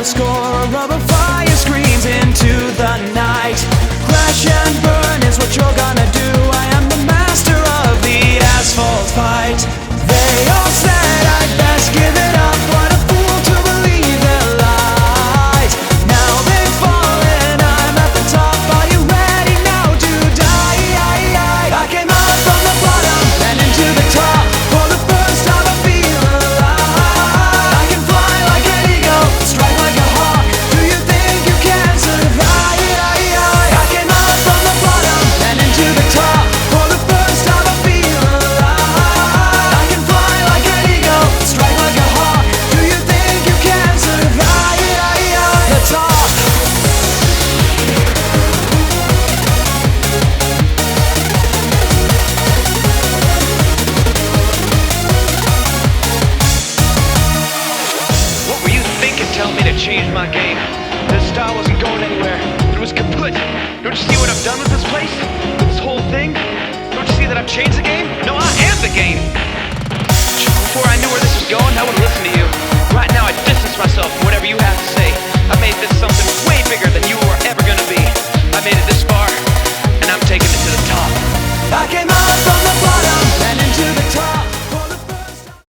score, a rubber fire screams into the night. Crash and burn is what you're gonna do. I am the master of the asphalt fight. They all said I'd best give it up. What a fool to believe their lies. Now they've fallen, I'm at the top. Are you ready now to die? I came out from the bottom and into the top. For the first time I feel alive. I can fly like an eagle, strike like a hawk. Do you think you can survive? I came out from the bottom and into the top. For the first time I feel alive. I can fly like an eagle, strike like a hawk. Do you think you can survive? The top. What were you thinking telling me to change my game? This style wasn't going anywhere. It was kaput. Don't you see what I've done with this place? With this whole thing? Don't you see that I've changed the game? No, I am the game. Before I knew where this was going,